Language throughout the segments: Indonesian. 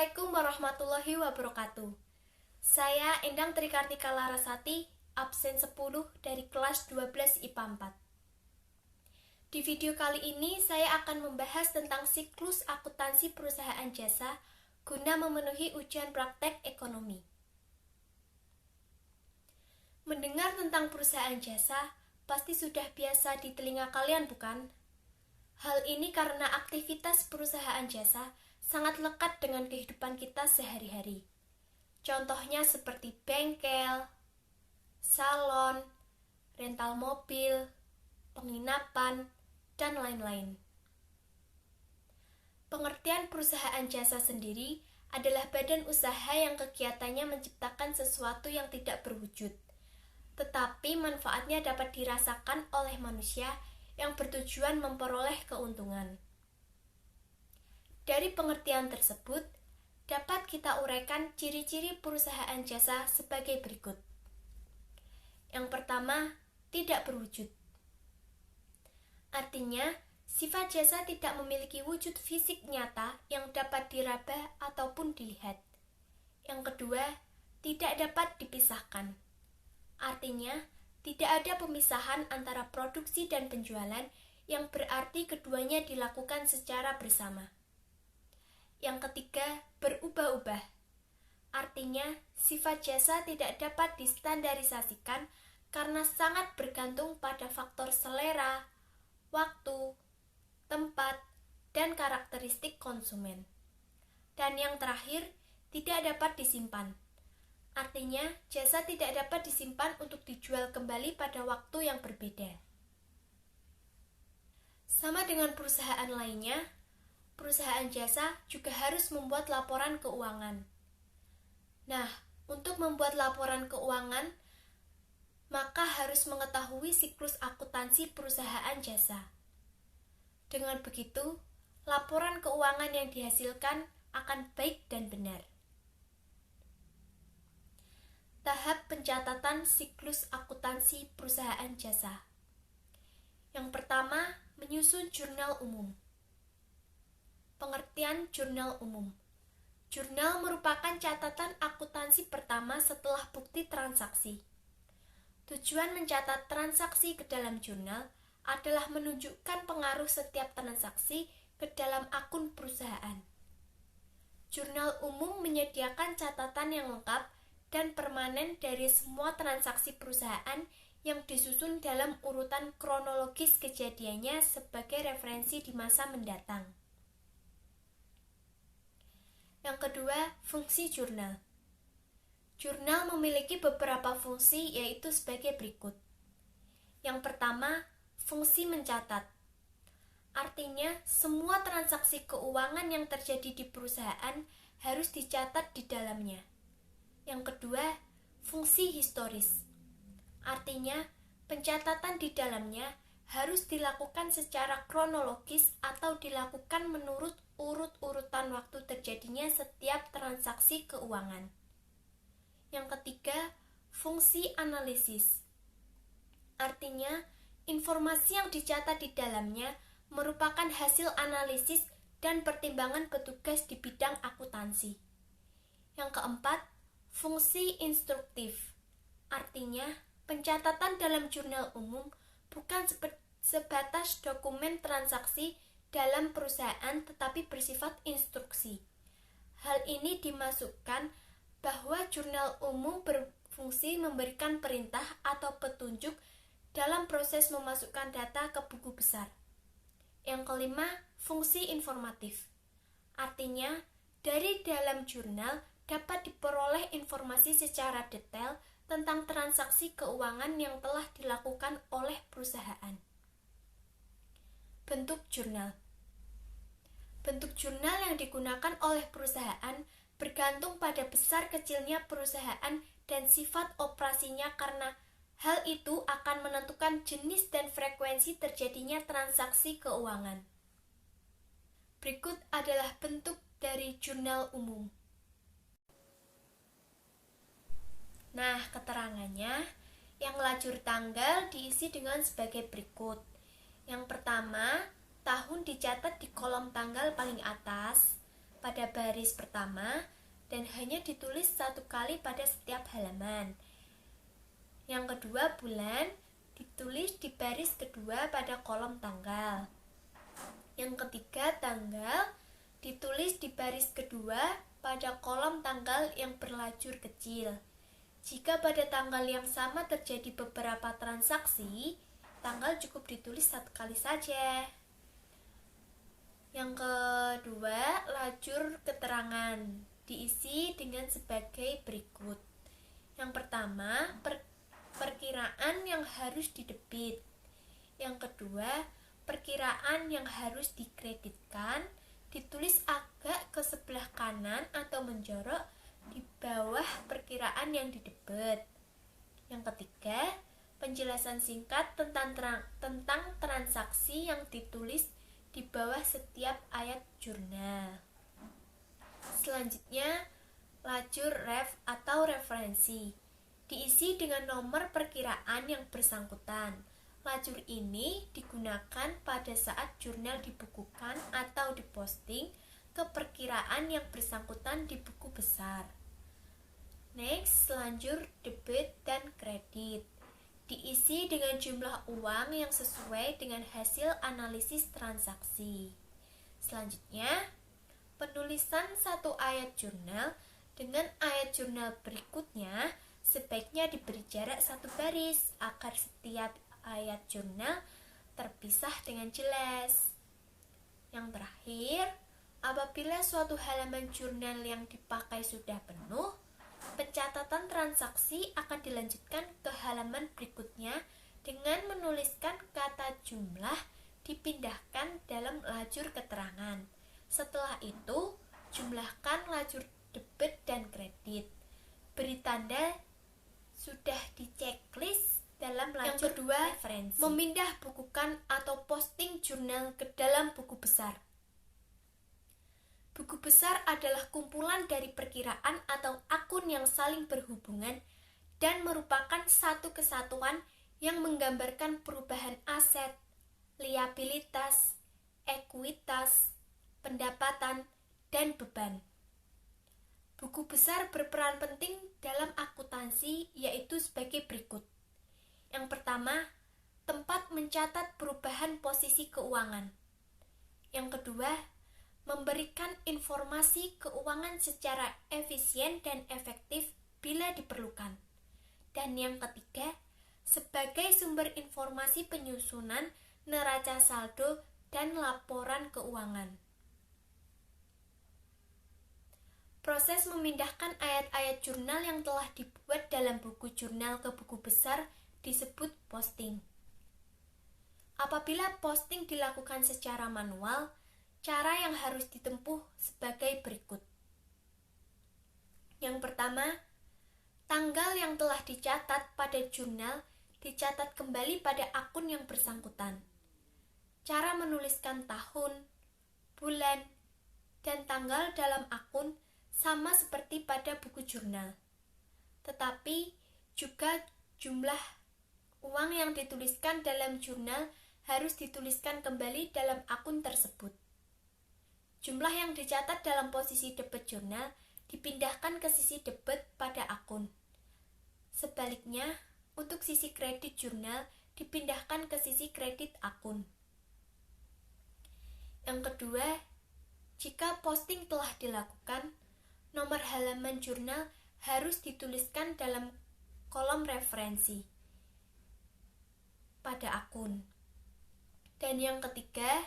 Assalamualaikum warahmatullahi wabarakatuh. Saya Endang Trikartika Larasati, absen 10 dari kelas 12 IPA 4. Di video kali ini saya akan membahas tentang siklus akuntansi perusahaan jasa guna memenuhi ujian praktek ekonomi. Mendengar tentang perusahaan jasa pasti sudah biasa di telinga kalian, bukan? Hal ini karena aktivitas perusahaan jasa sangat lekat dengan kehidupan kita sehari-hari. Contohnya seperti bengkel, salon, rental mobil, penginapan, dan lain-lain. Pengertian perusahaan jasa sendiri adalah badan usaha yang kegiatannya menciptakan sesuatu yang tidak berwujud, tetapi manfaatnya dapat dirasakan oleh manusia yang bertujuan memperoleh keuntungan. Dari pengertian tersebut, dapat kita uraikan ciri-ciri perusahaan jasa sebagai berikut. Yang pertama, tidak berwujud. Artinya, sifat jasa tidak memiliki wujud fisik nyata yang dapat diraba ataupun dilihat. Yang kedua, tidak dapat dipisahkan. Artinya, tidak ada pemisahan antara produksi dan penjualan yang berarti keduanya dilakukan secara bersama. Yang ketiga, berubah-ubah. Artinya, sifat jasa tidak dapat distandarisasikan karena sangat bergantung pada faktor selera, waktu, tempat, dan karakteristik konsumen. Dan yang terakhir, tidak dapat disimpan. Artinya, jasa tidak dapat disimpan untuk dijual kembali pada waktu yang berbeda. Sama dengan perusahaan lainnya, perusahaan jasa juga harus membuat laporan keuangan. Nah, untuk membuat laporan keuangan, maka harus mengetahui siklus akuntansi perusahaan jasa. Dengan begitu, laporan keuangan yang dihasilkan akan baik dan benar. Tahap pencatatan siklus akuntansi perusahaan jasa. Yang pertama, menyusun jurnal umum. Pengertian jurnal umum. Jurnal merupakan catatan akuntansi pertama setelah bukti transaksi. Tujuan mencatat transaksi ke dalam jurnal adalah menunjukkan pengaruh setiap transaksi ke dalam akun perusahaan. Jurnal umum menyediakan catatan yang lengkap dan permanen dari semua transaksi perusahaan yang disusun dalam urutan kronologis kejadiannya sebagai referensi di masa mendatang. Yang kedua, fungsi jurnal. Jurnal memiliki beberapa fungsi, yaitu sebagai berikut. Yang pertama, fungsi mencatat. Artinya, semua transaksi keuangan yang terjadi di perusahaan harus dicatat di dalamnya. Yang kedua, fungsi historis. Artinya, pencatatan di dalamnya harus dilakukan secara kronologis atau dilakukan menurut urut-urutan waktu terjadinya setiap transaksi keuangan. Yang ketiga, fungsi analisis. Artinya, informasi yang dicatat di dalamnya merupakan hasil analisis dan pertimbangan petugas di bidang akuntansi. Yang keempat, fungsi instruktif. Artinya, pencatatan dalam jurnal umum bukan sebatas dokumen transaksi dalam perusahaan tetapi bersifat instruksi. Hal ini dimasukkan bahwa jurnal umum berfungsi memberikan perintah atau petunjuk dalam proses memasukkan data ke buku besar. Yang kelima, fungsi informatif. Artinya, dari dalam jurnal dapat diperoleh informasi secara detail tentang transaksi keuangan yang telah dilakukan oleh perusahaan. Bentuk jurnal. Bentuk jurnal yang digunakan oleh perusahaan bergantung pada besar kecilnya perusahaan dan sifat operasinya karena hal itu akan menentukan jenis dan frekuensi terjadinya transaksi keuangan. Berikut adalah bentuk dari jurnal umum. Nah, keterangannya, yang lajur tanggal diisi dengan sebagai berikut. Yang pertama, tahun dicatat di kolom tanggal paling atas, pada baris pertama dan hanya ditulis 1 kali pada setiap halaman. Yang kedua, bulan ditulis di baris kedua pada kolom tanggal. Yang ketiga, tanggal ditulis di baris kedua pada kolom tanggal yang berlajur kecil. Jika pada tanggal yang sama terjadi beberapa transaksi, tanggal cukup ditulis 1 kali saja. Yang kedua, lajur keterangan diisi dengan sebagai berikut. Yang pertama, perkiraan yang harus didebit. Yang kedua, perkiraan yang harus dikreditkan, ditulis agak ke sebelah kanan atau menjorok di bawah perkiraan yang didebit. Yang ketiga, penjelasan singkat tentang transaksi yang ditulis di bawah setiap ayat jurnal. Selanjutnya, lajur ref atau referensi diisi dengan nomor perkiraan yang bersangkutan. Lajur ini digunakan pada saat jurnal dibukukan atau diposting ke perkiraan yang bersangkutan di buku besar. Next, lajur debit dan kredit diisi dengan jumlah uang yang sesuai dengan hasil analisis transaksi. Selanjutnya, penulisan 1 ayat jurnal dengan ayat jurnal berikutnya sebaiknya diberi jarak 1 baris agar setiap ayat jurnal terpisah dengan jelas. Yang terakhir, apabila suatu halaman jurnal yang dipakai sudah penuh, pencatatan transaksi akan dilanjutkan ke halaman berikutnya dengan menuliskan kata jumlah dipindahkan dalam lajur keterangan. Setelah itu, jumlahkan lajur debit dan kredit. Beri tanda sudah diceklis dalam lajur. Yang kedua, referensi. Memindah bukukan atau posting jurnal ke dalam buku besar. Buku besar adalah kumpulan dari perkiraan atau akun yang saling berhubungan dan merupakan satu kesatuan yang menggambarkan perubahan aset, liabilitas, ekuitas, pendapatan, dan beban. Buku besar berperan penting dalam akuntansi, yaitu sebagai berikut. Yang pertama, tempat mencatat perubahan posisi keuangan. Yang kedua, memberikan informasi keuangan secara efisien dan efektif bila diperlukan. Dan yang ketiga, sebagai sumber informasi penyusunan neraca saldo dan laporan keuangan. Proses memindahkan ayat-ayat jurnal yang telah dibuat dalam buku jurnal ke buku besar disebut posting. Apabila posting dilakukan secara manual, cara yang harus ditempuh sebagai berikut. Yang pertama, tanggal yang telah dicatat pada jurnal dicatat kembali pada akun yang bersangkutan. Cara menuliskan tahun, bulan, dan tanggal dalam akun sama seperti pada buku jurnal. Tetapi juga jumlah uang yang dituliskan dalam jurnal harus dituliskan kembali dalam akun tersebut. Jumlah yang dicatat dalam posisi debit jurnal dipindahkan ke sisi debit pada akun. Sebaliknya, untuk sisi kredit jurnal dipindahkan ke sisi kredit akun. Yang kedua, jika posting telah dilakukan, nomor halaman jurnal harus dituliskan dalam kolom referensi pada akun. Dan yang ketiga,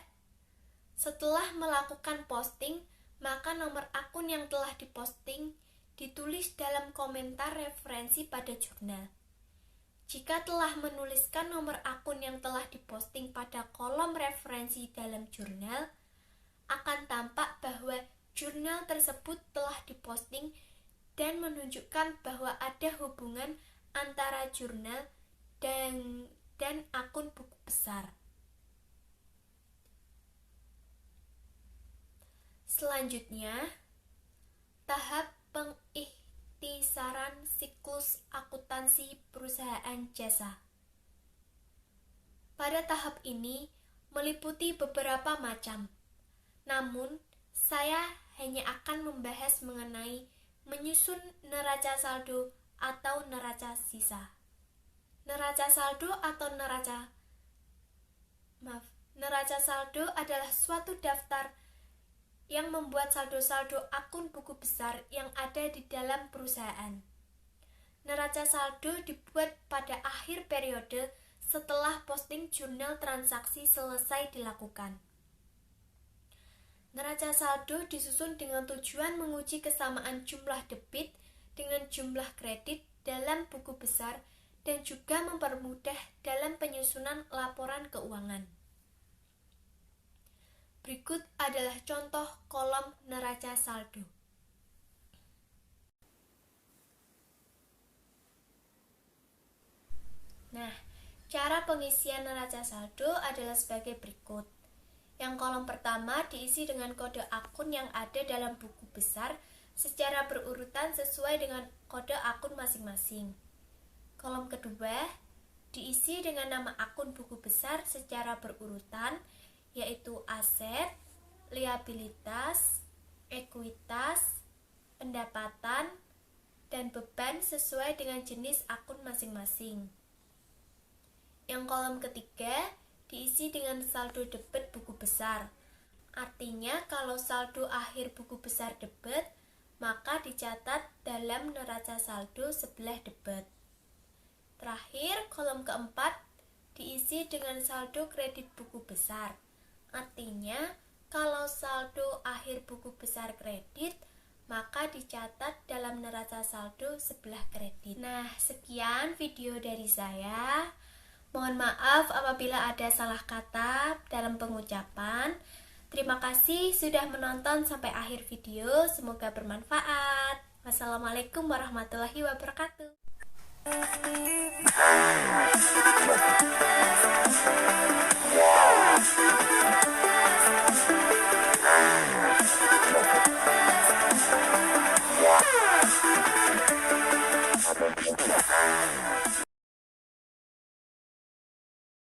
setelah melakukan posting, maka nomor akun yang telah diposting ditulis dalam komentar referensi pada jurnal. Jika telah menuliskan nomor akun yang telah diposting pada kolom referensi dalam jurnal, akan tampak bahwa jurnal tersebut telah diposting dan menunjukkan bahwa ada hubungan antara jurnal dan akun buku besar. Selanjutnya, tahap pengikhtisaran siklus akuntansi perusahaan jasa. Pada tahap ini meliputi beberapa macam. Namun, saya hanya akan membahas mengenai menyusun neraca saldo atau neraca sisa. Neraca saldo atau neraca saldo adalah suatu daftar yang membuat saldo-saldo akun buku besar yang ada di dalam perusahaan. Neraca saldo dibuat pada akhir periode setelah posting jurnal transaksi selesai dilakukan. Neraca saldo disusun dengan tujuan menguji kesamaan jumlah debit dengan jumlah kredit dalam buku besar dan juga mempermudah dalam penyusunan laporan keuangan. Berikut adalah contoh kolom neraca saldo. Nah, cara pengisian neraca saldo adalah sebagai berikut. Yang kolom pertama diisi dengan kode akun yang ada dalam buku besar secara berurutan sesuai dengan kode akun masing-masing. Kolom kedua diisi dengan nama akun buku besar secara berurutan, yaitu aset, liabilitas, ekuitas, pendapatan, dan beban sesuai dengan jenis akun masing-masing. Yang kolom ketiga diisi dengan saldo debit buku besar. Artinya kalau saldo akhir buku besar debit, maka dicatat dalam neraca saldo sebelah debit. Terakhir, kolom keempat diisi dengan saldo kredit buku besar. Artinya kalau saldo akhir buku besar kredit, maka dicatat dalam neraca saldo sebelah kredit. Nah, sekian video dari saya. Mohon maaf apabila ada salah kata dalam pengucapan. Terima kasih sudah menonton sampai akhir video. Semoga bermanfaat. Wassalamualaikum warahmatullahi wabarakatuh.